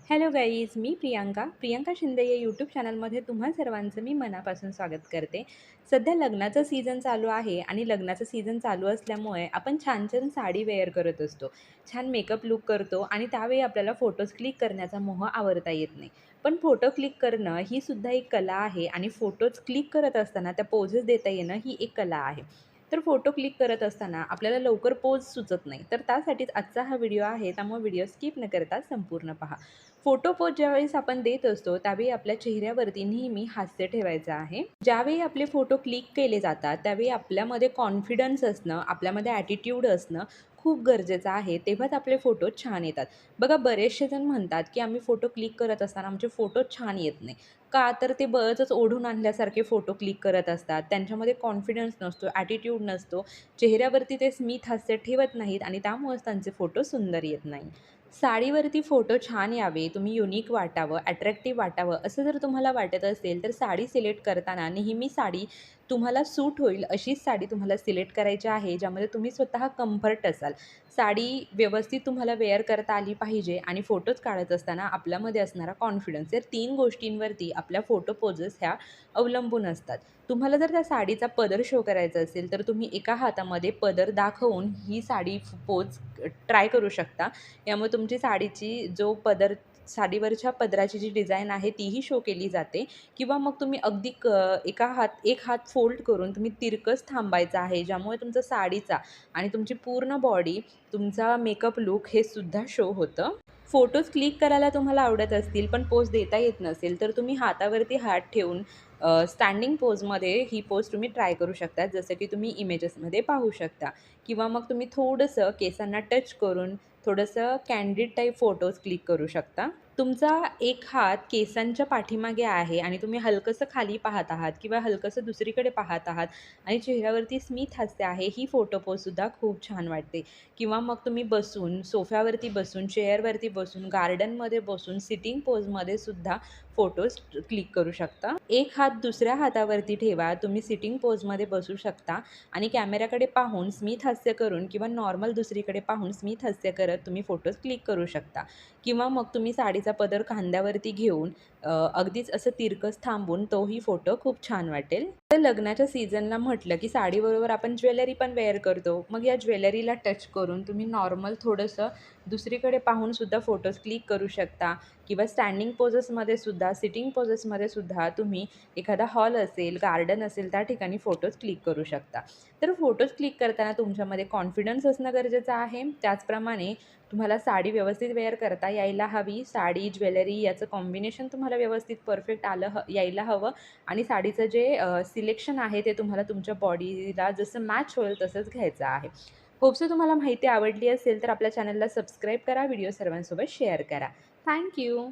Hello guys, मी प्रियांका शिंदे या YouTube चॅनलमध्ये तुम्हा सर्वांचं मी मनापासून स्वागत करते. सध्या लग्नाचं सीझन चालू आहे आणि लग्नाचं सीझन चालू असल्यामुळे आपण छान छान साडी वेअर करत असतो. छान मेकअप लूक करतो आणि त्यावेळी आपल्याला फोटोज क्लिक करण्याचा मोह आवरता येत नाही. पण फोटो क्लिक करणं ही सुद्धा एक कला आहे आणि फोटोज क्लिक करत असताना त्या पोजेस देता येणं ही एक कला आहे. तर फोटो क्लिक करत असताना आपल्याला लवकर पोज सुचत नाही. तर त्यासाठीच आजचा हा व्हिडिओ आहे. त्यामुळे व्हिडिओ स्किप न करता संपूर्ण पहा. फोटो पोज ज्यावेळेस आपण देत असतो त्यावेळी आपल्या चेहऱ्यावरती नेहमी हास्य ठेवायचं आहे. ज्यावेळी आपले फोटो क्लिक केले जातात त्यावेळी आपल्यामध्ये कॉन्फिडन्स असणं, आपल्यामध्ये ॲटिट्यूड असणं खूप गरजेचं आहे. तेव्हाच आपले फोटो छान येतात. बघा, बरेचसे जण म्हणतात की आम्ही फोटो क्लिक करत असताना आमचे फोटो छान येत नाही. का तर ते बळच ओढून आणल्यासारखे फोटो क्लिक करत असतात. त्यांच्यामध्ये कॉन्फिडन्स नसतो, ॲटिट्यूड नसतो. चेहऱ्यावरती ते स्मित हास्य ठेवत नाहीत आणि त्यामुळेच त्यांचे फोटो सुंदर येत नाही. साडीवरती फोटो छान यावे, तुम्ही युनिक वाटावं, अट्रॅक्टिव्ह वाटावं असं जर तुम्हाला वाटत असेल तर साडी सिलेक्ट करताना नेहमी साडी तुम्हाला सूट होईल अशीच साडी तुम्हाला सिलेक्ट करायची आहे, ज्यामध्ये तुम्ही स्वतः कम्फर्ट असाल. साडी व्यवस्थित तुम्हाला वेअर करता आली पाहिजे आणि फोटोज काढत असताना आपल्यामध्ये असणारा कॉन्फिडन्स या 3 गोष्टींवरती आपल्या फोटो पोजेस ह्या अवलंबून असतात. तुम्हाला जर त्या साडीचा पदर शो करायचा असेल तर तुम्ही एका हातामध्ये पदर दाखवून ही साडी पोज ट्राय करू शकता. यामुळे तुमची साडीची जो पदर साडीवरच्या पदराची जी डिझाईन आहे तीही शो केली जाते. किंवा मग तुम्ही अगदी एक हात फोल्ड करून तुम्ही तिरकस थांबायचं आहे, ज्यामुळे तुमचा साडीचा आणि तुमची पूर्ण बॉडी, तुमचा मेकअप लूक हे सुद्धा शो होतं. फोटोज क्लिक करायला तुम्हाला आवडत असतील पण पोज देता येत नसेल तर तुम्ही हातावरती हात ठेवून स्टँडिंग पोजमध्ये ही पोज तुम्ही ट्राय करू शकता, जसं की तुम्ही इमेजेसमध्ये पाहू शकता. किंवा मग तुम्ही थोडंसं केसांना टच करून थोडंसं कॅन्डिड टाईप फोटोज क्लिक करू शकता. तुमचा एक हात केसांच्या पाठीमागे आहे आणि तुम्ही हलकंसं खाली पाहत आहात किंवा हलकंसं दुसरीकडे पाहत आहात आणि चेहऱ्यावरती स्मित हास्य आहे, ही फोटो पोजसुद्धा खूप छान वाटते. किंवा मग तुम्ही बसून, सोफ्यावरती बसून, चेअरवरती बसून, गार्डनमध्ये बसून, सिटिंग पोजमध्ये सुद्धा फोटोज क्लिक करू शकता. एक हात दुसऱ्या हातावरती ठेवा, तुम्ही सिटिंग पोजमध्ये बसू शकता आणि कॅमेऱ्याकडे पाहून स्मित हास्य करून किंवा नॉर्मल दुसरीकडे पाहून स्मित हास्य करत तुम्ही फोटोज क्लिक करू शकता. किंवा मग तुम्ही साडीचा पदर खांद्यावरती घेऊन अगदीच असं तिरकस थांबून तोही फोटो खूप छान वाटेल. तर लग्नाच्या सीझनला म्हटलं की साडीबरोबर आपण ज्वेलरी पण वेअर करतो. मग या ज्वेलरीला टच करून तुम्ही नॉर्मल थोडंसं दुसरीकडे पाहून सुद्धा फोटोज क्लिक करू शकता. किंवा स्टँडिंग पोजेसमध्ये सुद्धा, सिटिंग पोजेसमध्ये सुद्धा तुम्ही एखादा हॉल असेल, गार्डन असेल त्या ठिकाणी फोटोज क्लिक करू शकता. तर फोटोज क्लिक करताना तुमच्यामध्ये कॉन्फिडन्स असणं गरजेचं आहे. त्याचप्रमाणे तुम्हाला साडी व्यवस्थित वेअर करता यायला हवी. साडी, ज्वेलरी याचं कॉम्बिनेशन तुम्हाला व्यवस्थित परफेक्ट यायला हवं आणि साडीचं जे सिलेक्शन आहे ते तुम्हाला तुमच्या बॉडीला जसं मॅच होईल तसंच घ्यायचं आहे. होप तुम्हाला माहिती आवडली असेल तर आपल्या चॅनलला सबस्क्राईब करा, व्हिडिओ सर्वांसोबत शेअर करा. Thank you.